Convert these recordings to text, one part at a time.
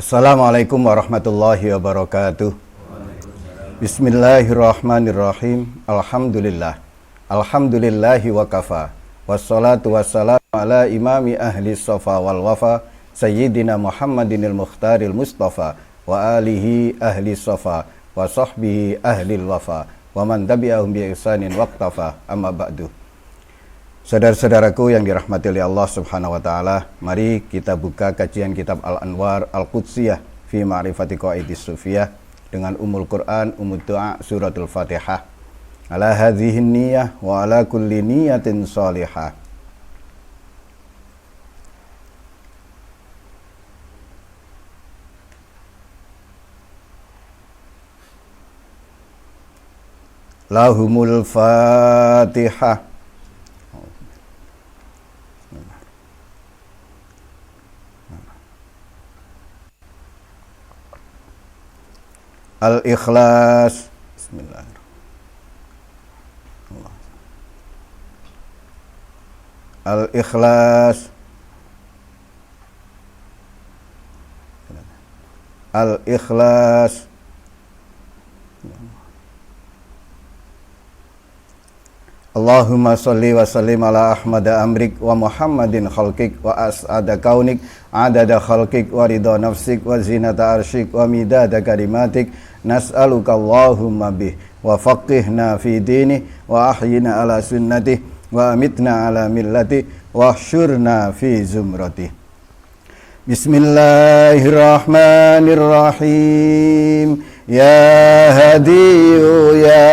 Assalamualaikum warahmatullahi wabarakatuh. Bismillahirrahmanirrahim. Alhamdulillahi wa kafa. Wassalatu wassalamu ala imami ahli safa wal wafa Sayyidina Muhammadinil Mukhtaril Mustafa wa alihi ahli safa wa sahbihi ahli wafa wa man tabi'ahum bi ihsanin waqtafa, amma ba'du. Saudara-saudaraku yang dirahmati oleh Allah Subhanahu wa taala, mari kita buka kajian kitab Al-Anwar Al-Qudsiyah fi Ma'rifati Qawaidis Sufiyah dengan Ummul Quran, Ummud Du'a, Suratul Fatihah. Ala hadhihin niyyah wa ala kulli niyatin salihah. Lahumul Fatihah. Al-Ikhlas. Bismillahirrahmanirrahim. Al-Ikhlas. Al-Ikhlas. Allahumma salli wa sallim ala Ahmad amrik wa Muhammadin khalqik wa as'ada kaunik adada khalqik wa ridha nafsik wa zinata arsyik wa midada kalimatik. Nas'aluka Allahumma bih wa faqihna fi dini wa ahyina ala sunnati wa amitna ala millati wa syurna fi zumrati. Bismillahirrahmanirrahim. Ya hadiyu ya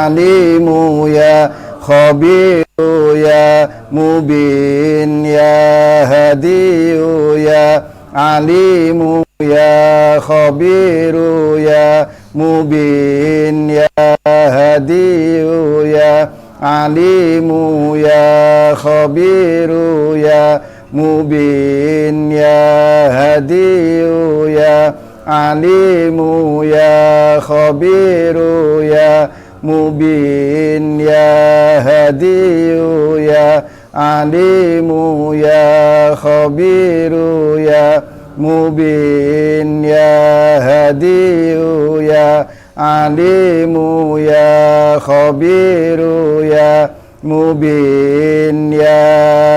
alimu ya khabiru ya mubin ya hadiyu ya alimu ya khabiru ya mubin ya hadiyu ya alimu ya khabiru ya mubin ya hadiyu ya alimu ya khabiru ya mubin ya hadiyu ya alimu ya khabiru ya mubin ya hadiyu ya alimu ya khabiru ya mubin ya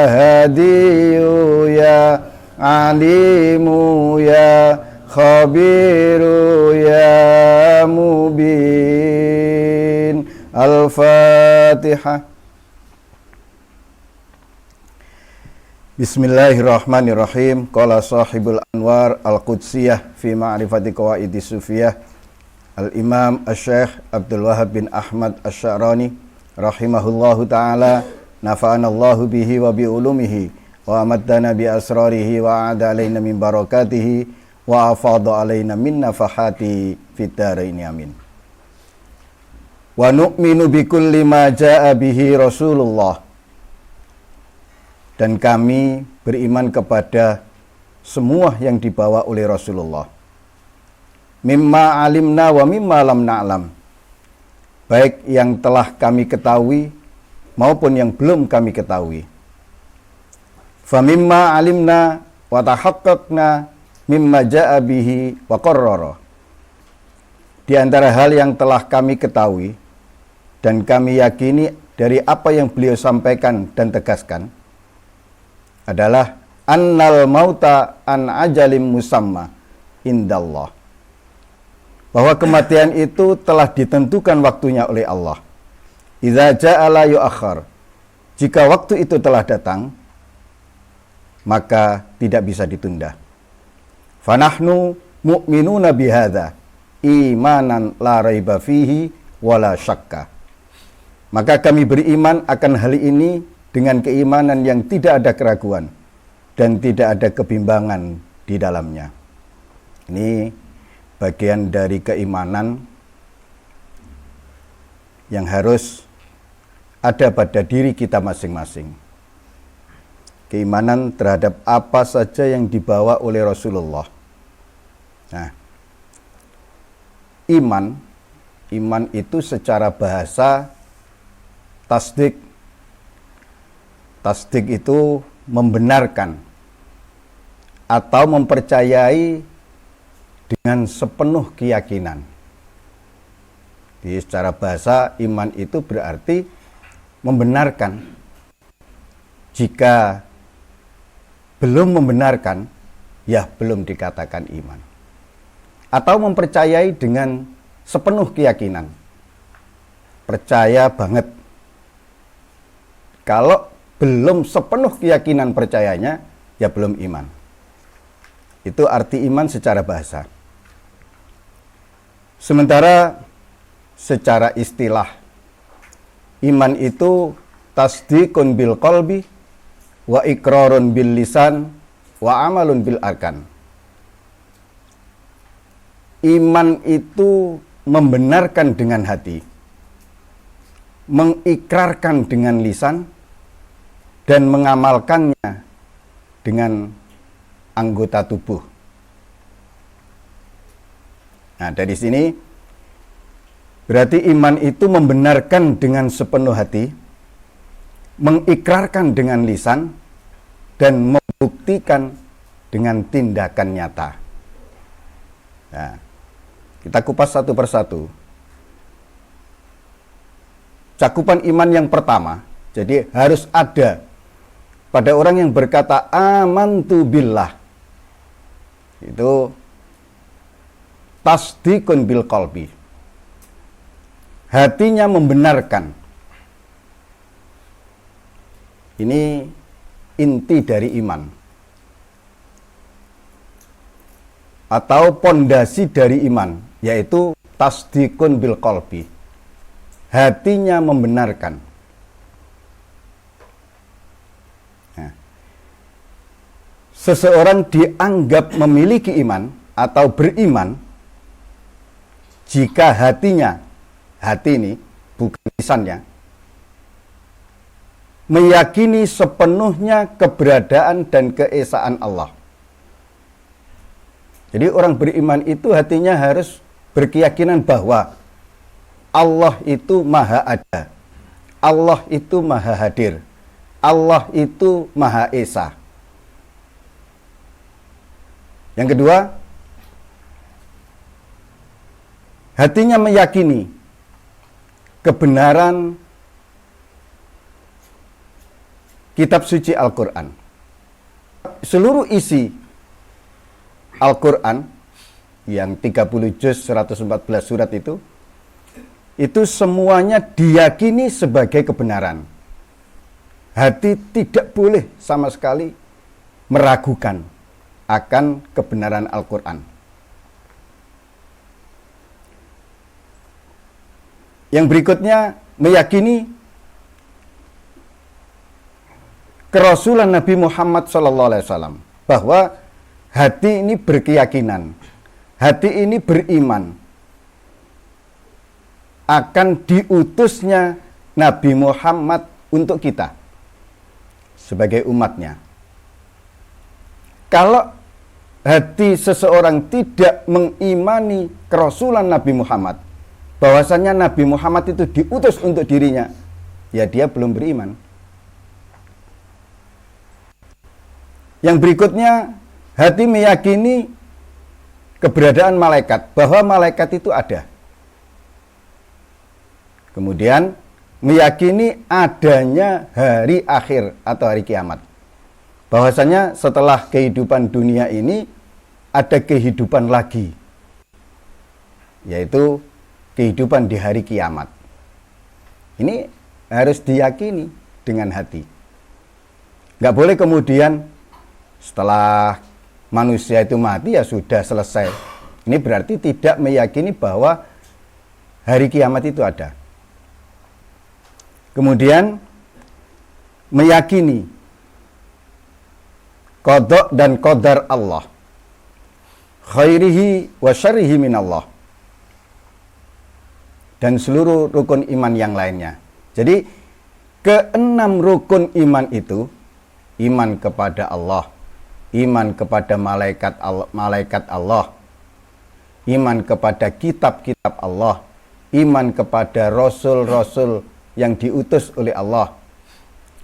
hadiyu ya alimu ya khabiru ya mubin. Al-Fatihah. Bismillahirrahmanirrahim. Qala sahibul Anwar Al-Qudsiyah fi Ma'rifati Qawaidis Sufiyah Al-Imam Asy-Syaikh Abdul Wahhab bin Ahmad Asy-Sya'rani rahimahullahu ta'ala, nafa'anallahu bihi wa bi ulumihi wa amaddana bi asrarihi wa a'ada alaina min barakatihi wa afadha alaina min nafahati fid dharain, amin. Wa nu'minu bi kulli ma jaa'a bihi Rasulullah. Dan kami beriman kepada semua yang dibawa oleh Rasulullah. Mimma alimna wa mimma lam na'lam. Baik yang telah kami ketahui maupun yang belum kami ketahui. Fa mimma alimna wa tahaqqaqna mimma jaa'a bihi wa qarrara. Di antara hal yang telah kami ketahui dan kami yakini dari apa yang beliau sampaikan dan tegaskan adalah annal mauta an ajalim musamma indallah. Bahwa kematian itu telah ditentukan waktunya oleh Allah. Idza jaa la yu'akhkhar. Jika waktu itu telah datang, maka tidak bisa ditunda. Fanahnu mu'minuna bihadza imanan la raiba fihi wala syakka. Maka kami beriman akan hal ini dengan keimanan yang tidak ada keraguan dan tidak ada kebimbangan di dalamnya. Ini bagian dari keimanan yang harus ada pada diri kita masing-masing. Keimanan terhadap apa saja yang dibawa oleh Rasulullah. Nah, iman itu secara bahasa tasdik. Tasdik itu membenarkan atau mempercayai dengan sepenuh keyakinan. Jadi secara bahasa iman itu berarti membenarkan. Jika belum membenarkan, ya belum dikatakan iman. Atau mempercayai dengan sepenuh keyakinan. Percaya banget. Kalau belum sepenuh keyakinan percayanya, ya belum iman. Itu arti iman secara bahasa. Sementara secara istilah, iman itu tasdiqun bil qalbi wa iqrarun bil lisan wa amalun bil arkan. Iman itu membenarkan dengan hati, mengikrarkan dengan lisan, dan mengamalkannya dengan anggota tubuh. Nah, dari sini berarti iman itu membenarkan dengan sepenuh hati, mengikrarkan dengan lisan, dan membuktikan dengan tindakan nyata. Nah, kita kupas satu persatu. Cakupan iman yang pertama, jadi harus ada pada orang yang berkata amantu billah. Itu tasdiqun bil qalbi. Hatinya membenarkan. Ini inti dari iman. Atau pondasi dari iman, yaitu tasdiqun bil qalbi. Hatinya membenarkan. Nah, seseorang dianggap memiliki iman atau beriman jika hatinya, hati ini bukan lisannya, meyakini sepenuhnya keberadaan dan keesaan Allah. Jadi orang beriman itu hatinya harus berkeyakinan bahwa Allah itu maha ada, Allah itu maha hadir, Allah itu maha esa. Yang kedua, hatinya meyakini kebenaran kitab suci Al-Quran. Seluruh isi Al-Quran yang 30 juz 114 surat itu semuanya diyakini sebagai kebenaran. Hati tidak boleh sama sekali meragukan akan kebenaran Al-Quran. Yang berikutnya, meyakini kerasulan Nabi Muhammad SAW, bahwa hati ini berkeyakinan, hati ini beriman akan diutusnya Nabi Muhammad untuk kita sebagai umatnya. Kalau hati seseorang tidak mengimani kerasulan Nabi Muhammad, bahwasanya Nabi Muhammad itu diutus untuk dirinya, ya dia belum beriman. Yang berikutnya, hati meyakini keberadaan malaikat, bahwa malaikat itu ada. Kemudian meyakini adanya hari akhir atau hari kiamat, bahwasanya setelah kehidupan dunia ini ada kehidupan lagi, yaitu kehidupan di hari kiamat. Ini harus diyakini dengan hati. Nggak boleh kemudian setelah manusia itu mati ya sudah selesai. Ini berarti tidak meyakini bahwa hari kiamat itu ada. Kemudian meyakini qada dan qadar Allah, khairihi wa syarrihi minallah, dan seluruh rukun iman yang lainnya. Jadi keenam rukun iman itu, iman kepada Allah, iman kepada malaikat Allah, iman kepada kitab-kitab Allah, iman kepada rasul-rasul yang diutus oleh Allah,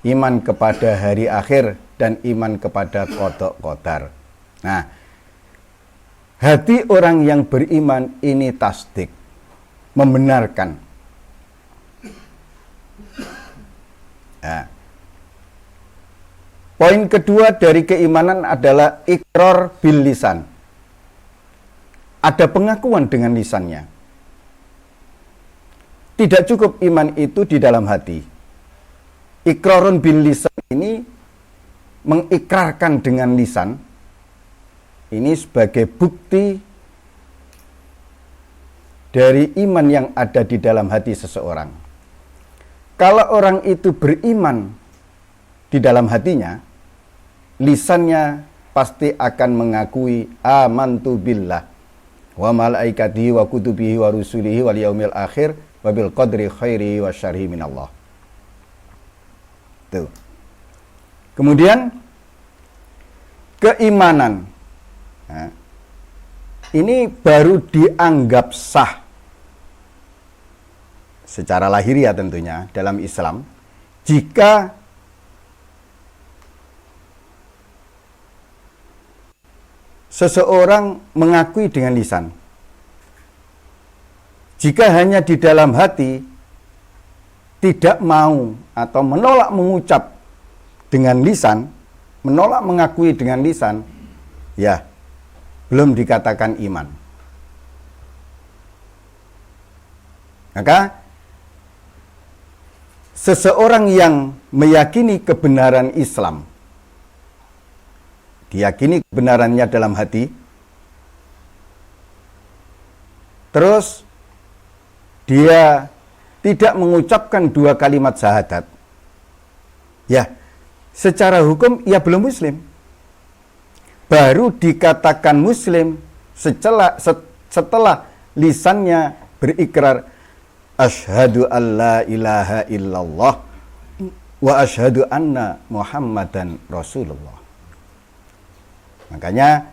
iman kepada hari akhir, dan iman kepada qada qadar. Nah, hati orang yang beriman ini tasdik, membenarkan. Nah, poin kedua dari keimanan adalah iqrar bil lisan. Ada pengakuan dengan lisannya. Tidak cukup iman itu di dalam hati. Iqrarun bil lisan ini mengikrarkan dengan lisan. Ini sebagai bukti dari iman yang ada di dalam hati seseorang. Kalau orang itu beriman di dalam hatinya, lisannya pasti akan mengakui amantu billah wa malaikatihi wa kutubihi wa rusulihi wal yaumil akhir wa bil qadri khairi wa syarhi minallah. Tuh. Kemudian keimanan. Nah, ini baru dianggap sah secara lahiriah tentunya dalam Islam jika seseorang mengakui dengan lisan. Jika hanya di dalam hati tidak mau atau menolak mengucap dengan lisan, menolak mengakui dengan lisan, ya belum dikatakan iman. Maka seseorang yang meyakini kebenaran Islam, diyakini kebenarannya dalam hati, terus dia tidak mengucapkan 2 kalimat syahadat, ya secara hukum ia belum muslim. Baru dikatakan muslim setelah lisannya berikrar asyhadu an la ilaha illallah wa asyhadu anna muhammadan rasulullah. Makanya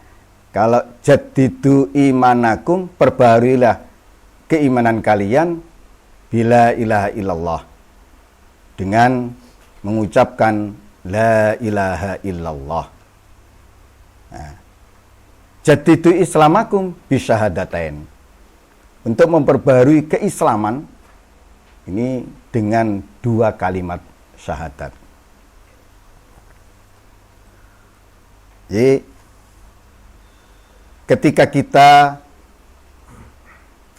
kalau jaddidu imanakum, perbaharuilah keimanan kalian bila ilaha illallah, dengan mengucapkan la ilaha illallah. Nah, jaddidu islamakum bisyahadatain, untuk memperbarui keislaman ini dengan 2 kalimat syahadat. Jadi ketika kita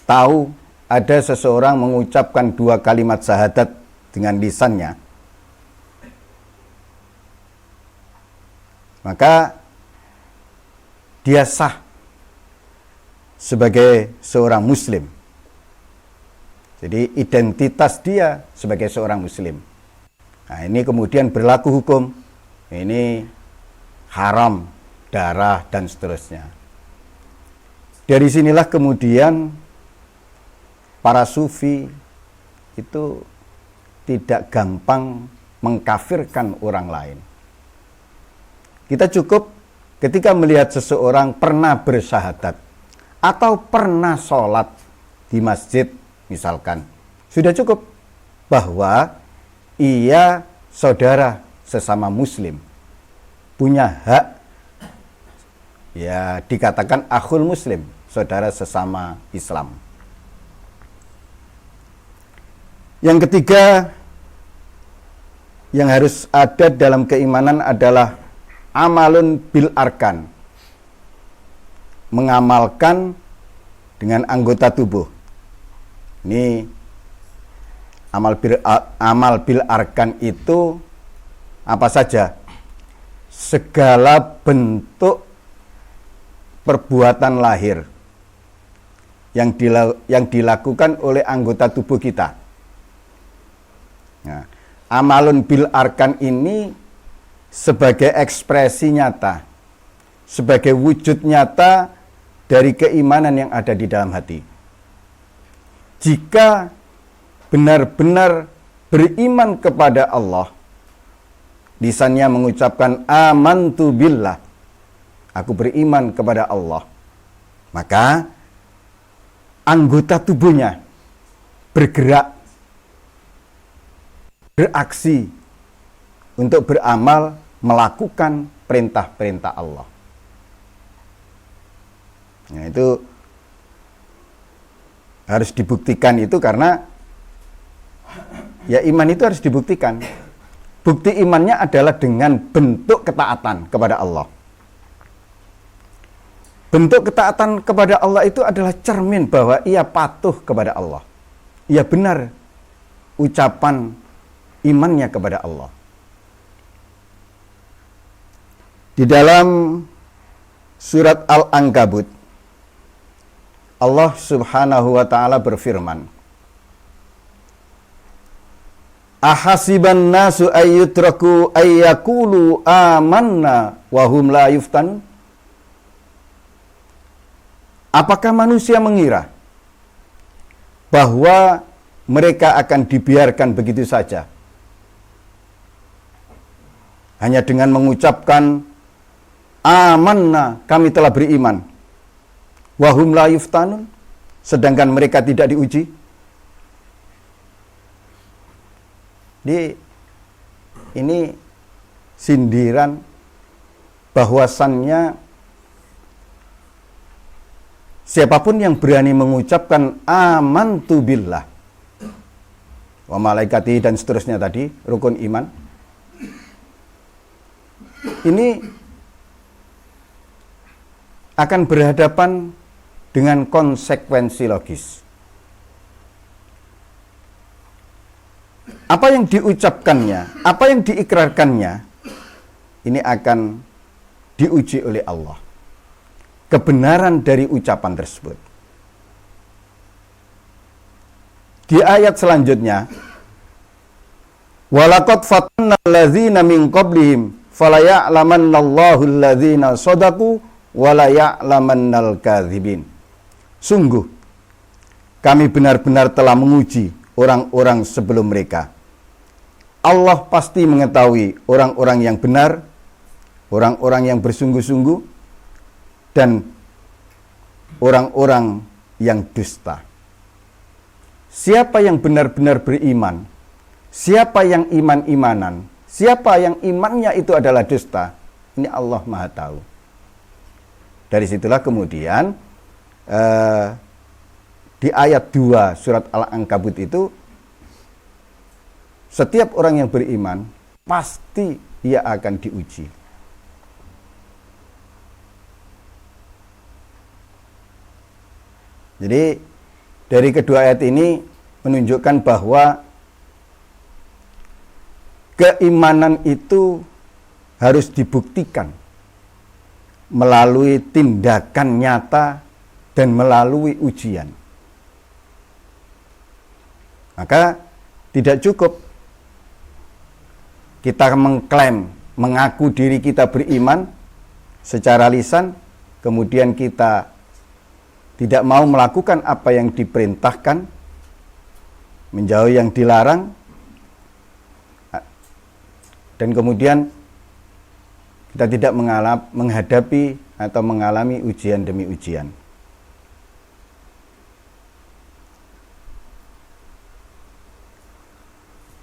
tahu ada seseorang mengucapkan 2 kalimat syahadat dengan lisannya, maka dia sah sebagai seorang muslim. Jadi identitas dia sebagai seorang muslim. Nah, ini kemudian berlaku hukum. Ini haram, darah, dan seterusnya. Dari sinilah kemudian para sufi itu tidak gampang mengkafirkan orang lain. Kita cukup ketika melihat seseorang pernah bersyahadat atau pernah sholat di masjid misalkan, sudah cukup bahwa ia saudara sesama muslim, punya hak, ya dikatakan akhul muslim, saudara sesama Islam. Yang ketiga yang harus ada dalam keimanan adalah amalun bil arkan, mengamalkan dengan anggota tubuh. Ini amal bil arkan itu apa saja? Segala bentuk perbuatan lahir yang dilakukan oleh anggota tubuh kita. Nah, amalun bil arkan ini sebagai ekspresi nyata, sebagai wujud nyata dari keimanan yang ada di dalam hati. Jika benar-benar beriman kepada Allah, lisannya mengucapkan amantu billah, aku beriman kepada Allah, maka anggota tubuhnya bergerak, beraksi untuk beramal, melakukan perintah-perintah Allah. Nah, itu harus dibuktikan itu karena ya iman itu harus dibuktikan. Bukti imannya adalah dengan bentuk ketaatan kepada Allah. Bentuk ketaatan kepada Allah itu adalah cermin bahwa ia patuh kepada Allah. Ia benar ucapan imannya kepada Allah. Di dalam surat Al-Ankabut, Allah Subhanahu wa taala berfirman, "Ahasiban nasu ayyutraku ayyakulu amanna wa hum la yuftanun?" Apakah manusia mengira bahwa mereka akan dibiarkan begitu saja hanya dengan mengucapkan amanna, kami telah beriman, wahum la yuftanun, sedangkan mereka tidak diuji? Ini sindiran bahwasannya siapapun yang berani mengucapkan amantu billah wa malaikati dan seterusnya tadi, rukun iman, ini akan berhadapan dengan konsekuensi logis. Apa yang diucapkannya, apa yang diikrarkannya, ini akan diuji oleh Allah. Kebenaran dari ucapan tersebut. Di ayat selanjutnya, walaqad fatanna allazina min qablihim falaya'lamannallahu allazina shadaqu wala ya'lamannal kadzibin. Sungguh kami benar-benar telah menguji orang-orang sebelum mereka. Allah pasti mengetahui orang-orang yang benar, orang-orang yang bersungguh-sungguh, dan orang-orang yang dusta. Siapa yang benar-benar beriman, siapa yang iman-imanan, siapa yang imannya itu adalah dusta, ini Allah Maha tahu. Dari situlah kemudian di ayat 2 surat Al-Ankabut itu, setiap orang yang beriman pasti ia akan diuji. Jadi dari kedua ayat ini menunjukkan bahwa keimanan itu harus dibuktikan melalui tindakan nyata dan melalui ujian. Maka tidak cukup kita mengklaim, mengaku diri kita beriman secara lisan, kemudian kita tidak mau melakukan apa yang diperintahkan, menjauhi yang dilarang, dan kemudian kita tidak menghadapi atau mengalami ujian demi ujian.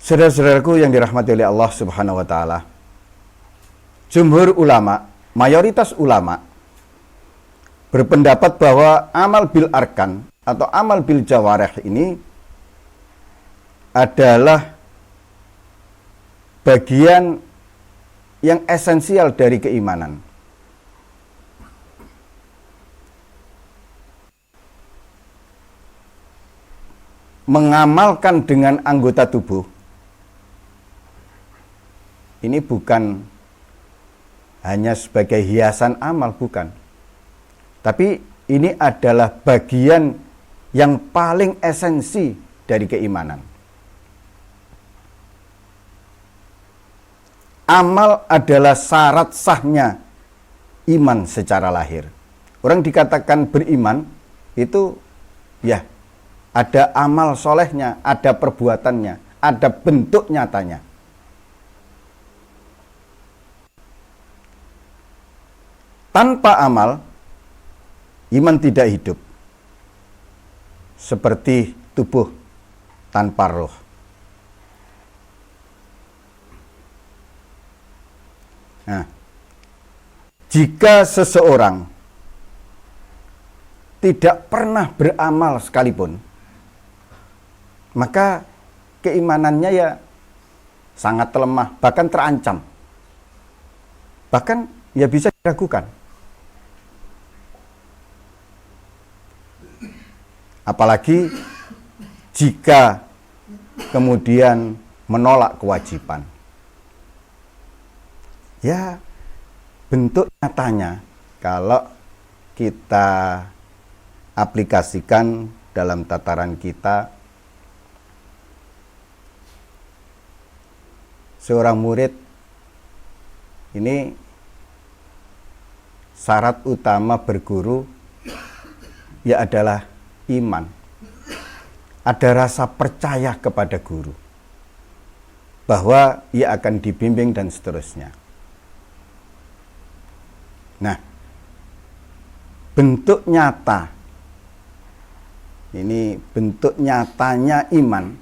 Saudara-saudaraku yang dirahmati oleh Allah Subhanahu wa taala, jumhur ulama, mayoritas ulama berpendapat bahwa amal bil arkan atau amal bil jawarih ini adalah bagian yang esensial dari keimanan. Mengamalkan dengan anggota tubuh ini bukan hanya sebagai hiasan amal, bukan. Tapi ini adalah bagian yang paling esensi dari keimanan. Amal adalah syarat sahnya iman secara lahir. Orang dikatakan beriman itu ya ada amal solehnya, ada perbuatannya, ada bentuk nyatanya. Tanpa amal, iman tidak hidup. Seperti tubuh tanpa roh. Nah, jika seseorang tidak pernah beramal sekalipun, maka keimanannya ya sangat lemah, bahkan terancam. Bahkan ya bisa diragukan. Apalagi jika kemudian menolak kewajiban. Ya, bentuk nyatanya kalau kita aplikasikan dalam tataran kita, seorang murid ini syarat utama berguru ya adalah iman. Ada rasa percaya kepada guru bahwa ia akan dibimbing dan seterusnya. Nah, bentuk nyata, ini bentuk nyatanya iman,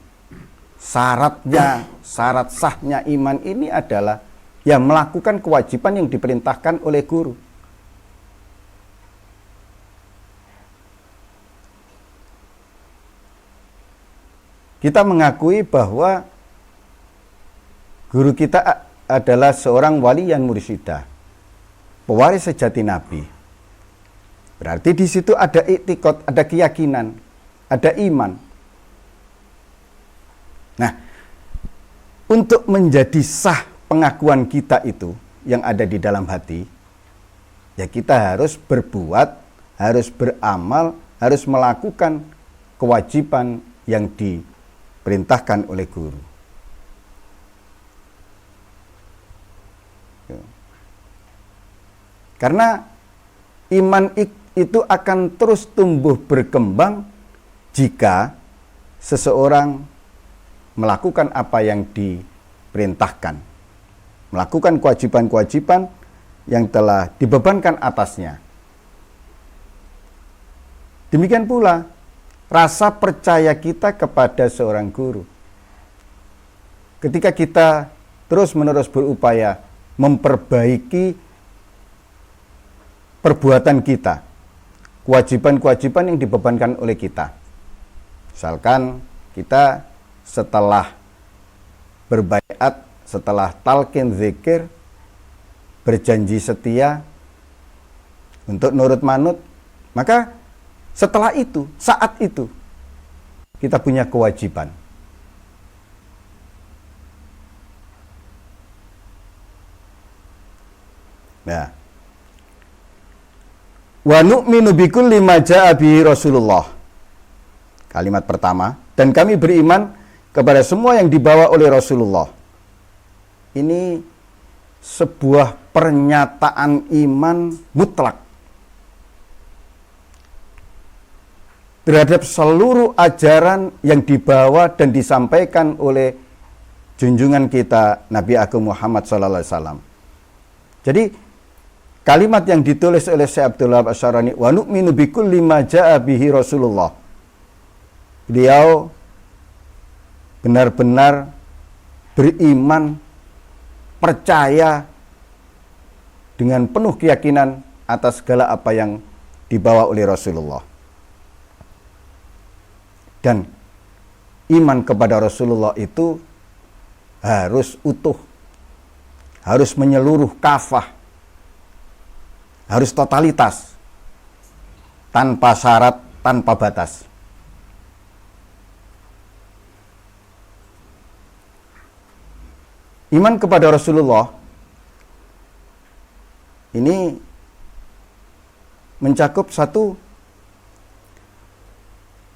syarat sahnya iman ini adalah ya melakukan kewajiban yang diperintahkan oleh guru. Kita mengakui bahwa guru kita adalah seorang waliyan mursyidah, pewaris sejati Nabi. Berarti di situ ada i'tiqad, ada keyakinan, ada iman. Nah, untuk menjadi sah pengakuan kita itu yang ada di dalam hati, ya kita harus berbuat, harus beramal, harus melakukan kewajiban yang diperintahkan oleh guru. Karena iman itu akan terus tumbuh berkembang jika seseorang melakukan apa yang diperintahkan, melakukan kewajiban-kewajiban yang telah dibebankan atasnya. Demikian pula rasa percaya kita kepada seorang guru. Ketika kita terus-menerus berupaya memperbaiki perbuatan kita, kewajiban-kewajiban yang dibebankan oleh kita. Misalkan kita setelah berbaiat, setelah talqin zikir, berjanji setia untuk nurut manut, maka setelah itu, saat itu, kita punya kewajiban. Nah, wa nu'minu bikulli ma jaa'a bihi Rasulullah. Kalimat pertama, dan kami beriman kepada semua yang dibawa oleh Rasulullah. Ini sebuah pernyataan iman mutlak terhadap seluruh ajaran yang dibawa dan disampaikan oleh junjungan kita Nabi Agung Muhammad SAW. Jadi kalimat yang ditulis oleh Syekh Abdul Wahab Asy-Syarani, wa nu'minu bikulli ma jaa'a bihi Rasulullah. Beliau benar-benar beriman, percaya dengan penuh keyakinan atas segala apa yang dibawa oleh Rasulullah. Dan iman kepada Rasulullah itu harus utuh, harus menyeluruh kafah, harus totalitas, tanpa syarat, tanpa batas. Iman kepada Rasulullah ini mencakup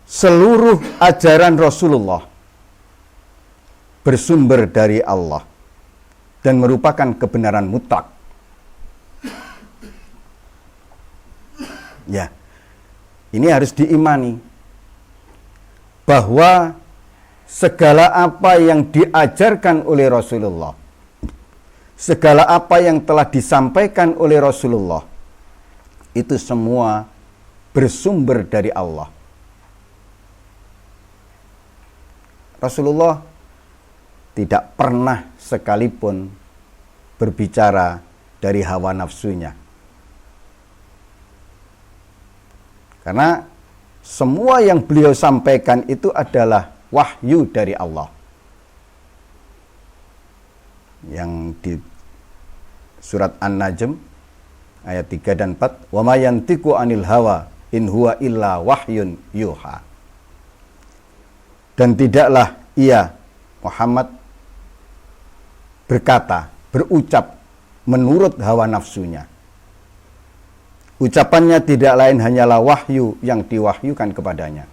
seluruh ajaran Rasulullah bersumber dari Allah dan merupakan kebenaran mutlak. Ya, ini harus diimani bahwa segala apa yang diajarkan oleh Rasulullah, segala apa yang telah disampaikan oleh Rasulullah, itu semua bersumber dari Allah. Rasulullah tidak pernah sekalipun berbicara dari hawa nafsunya. Karena semua yang beliau sampaikan itu adalah wahyu dari Allah. Yang di surat An-Najm ayat 3 dan 4, "Wa ma yantiqu 'anil hawa in huwa illa wahyun yuha." Dan tidaklah ia Muhammad berkata, berucap menurut hawa nafsunya. Ucapannya tidak lain hanyalah wahyu yang diwahyukan kepadanya.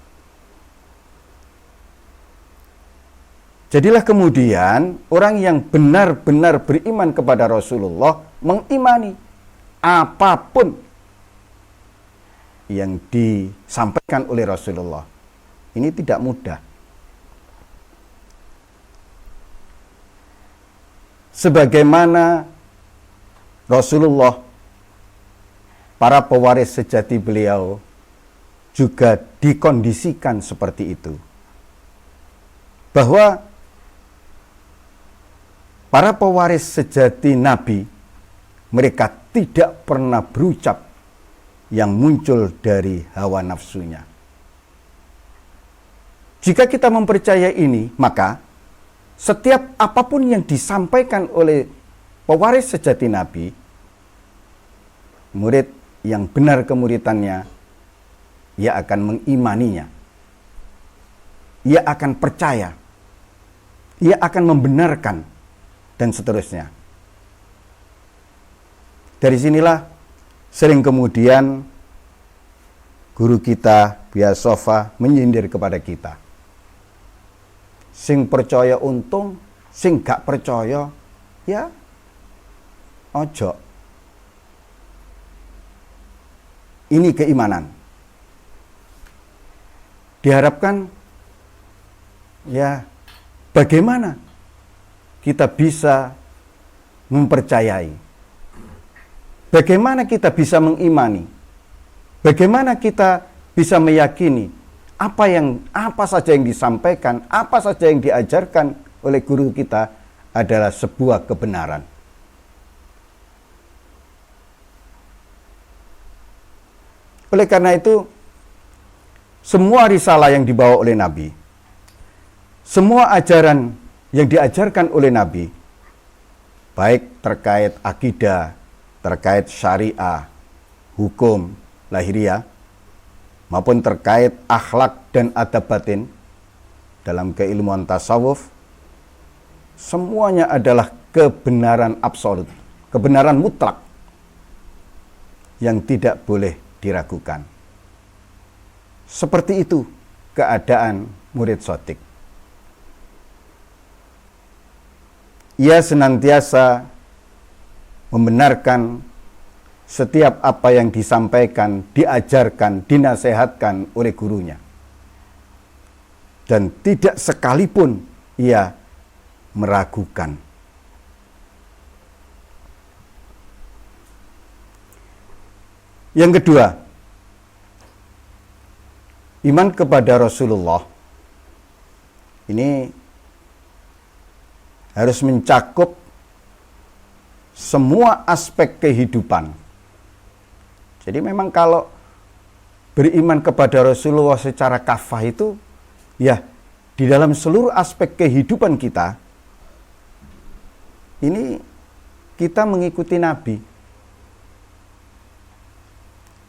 Jadilah kemudian orang yang benar-benar beriman kepada Rasulullah mengimani apapun yang disampaikan oleh Rasulullah. Ini tidak mudah. Sebagaimana Rasulullah, para pewaris sejati beliau juga dikondisikan seperti itu. Bahwa para pewaris sejati Nabi, mereka tidak pernah berucap yang muncul dari hawa nafsunya. Jika kita mempercayai ini, maka setiap apapun yang disampaikan oleh pewaris sejati Nabi, murid yang benar kemuridannya, ia akan mengimaninya. Ia akan percaya. Ia akan membenarkan, dan seterusnya. Dari sinilah sering kemudian guru kita, Buya Sofa, menyindir kepada kita. Sing percaya untung, sing gak percaya, ya ojo. Ini keimanan. Diharapkan, ya, bagaimana kita bisa mempercayai? Bagaimana kita bisa mengimani? Bagaimana kita bisa meyakini apa saja yang disampaikan, apa saja yang diajarkan oleh guru kita adalah sebuah kebenaran? Oleh karena itu, semua risalah yang dibawa oleh Nabi, semua ajaran yang diajarkan oleh Nabi, baik terkait akidah, terkait syariah, hukum, lahiriah, maupun terkait akhlak dan adab batin dalam keilmuan tasawuf, semuanya adalah kebenaran absolut, kebenaran mutlak yang tidak boleh diragukan. Seperti itu keadaan murid shodiq. Ia senantiasa membenarkan setiap apa yang disampaikan, diajarkan, dinasehatkan oleh gurunya. Dan tidak sekalipun ia meragukan. Yang kedua, iman kepada Rasulullah ini harus mencakup semua aspek kehidupan. Jadi memang kalau beriman kepada Rasulullah secara kafah itu, ya di dalam seluruh aspek kehidupan kita, ini kita mengikuti Nabi.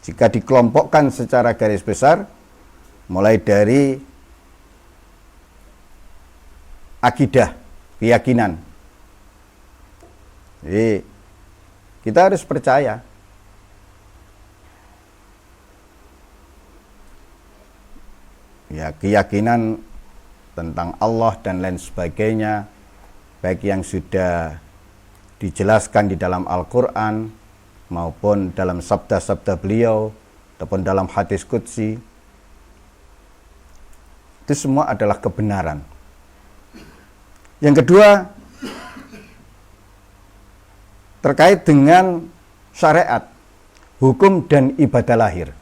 Jika dikelompokkan secara garis besar, mulai dari akidah, keyakinan. Jadi kita harus percaya. Ya, keyakinan tentang Allah dan lain sebagainya, baik yang sudah dijelaskan di dalam Al-Quran maupun dalam sabda-sabda beliau ataupun dalam hadis qudsi, itu semua adalah kebenaran. Yang kedua, terkait dengan syariat, hukum dan ibadah lahir.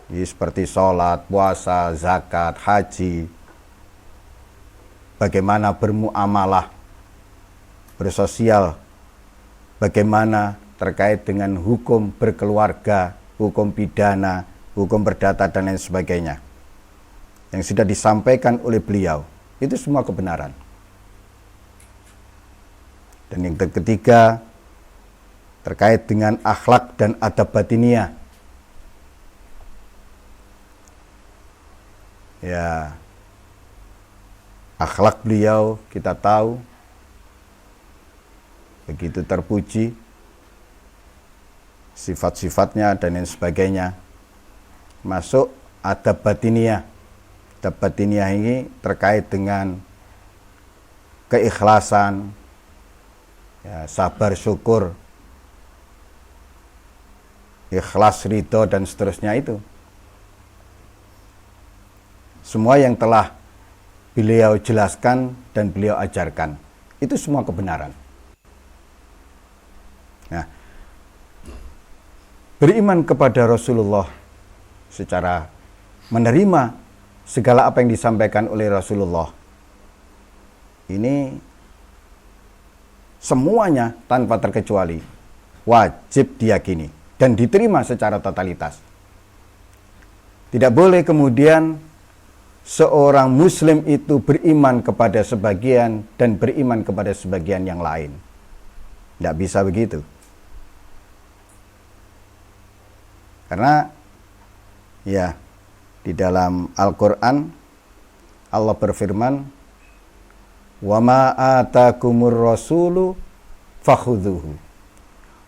Jadi seperti sholat, puasa, zakat, haji, bagaimana bermuamalah, bersosial, bagaimana terkait dengan hukum berkeluarga, hukum pidana, hukum perdata, dan lain sebagainya. Yang sudah disampaikan oleh beliau, itu semua kebenaran. Dan yang ketiga, terkait dengan akhlak dan adab batiniah. Ya, akhlak beliau kita tahu begitu terpuji, sifat-sifatnya dan lain sebagainya. Masuk adab batiniah. Adab batiniah ini terkait dengan keikhlasan, ya, sabar syukur, ikhlas ridho dan seterusnya itu. Semua yang telah beliau jelaskan dan beliau ajarkan, itu semua kebenaran. Nah, beriman kepada Rasulullah secara menerima segala apa yang disampaikan oleh Rasulullah, ini semuanya tanpa terkecuali wajib diyakini dan diterima secara totalitas. Tidak boleh kemudian seorang muslim itu beriman kepada sebagian dan beriman kepada sebagian yang lain. Tidak bisa begitu. Karena ya, di dalam Al-Quran Allah berfirman, "Wa ma atakumur rasulu fakhudhuhu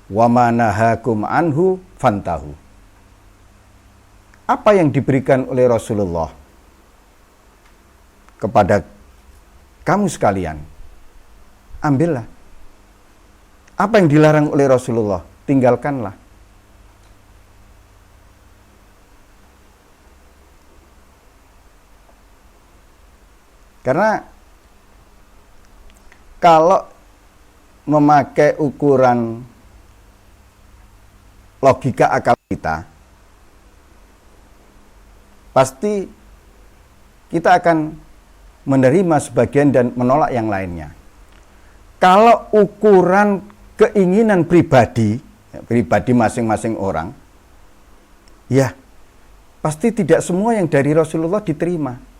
wa ma nahakum anhu fantahu." Apa yang diberikan oleh Rasulullah kepada kamu sekalian, ambillah. Apa yang dilarang oleh Rasulullah, tinggalkanlah. Karena kalau memakai ukuran logika akal kita, pasti kita akan menerima sebagian dan menolak yang lainnya. Kalau ukuran keinginan pribadi, pribadi masing-masing orang, ya pasti tidak semua yang dari Rasulullah diterima.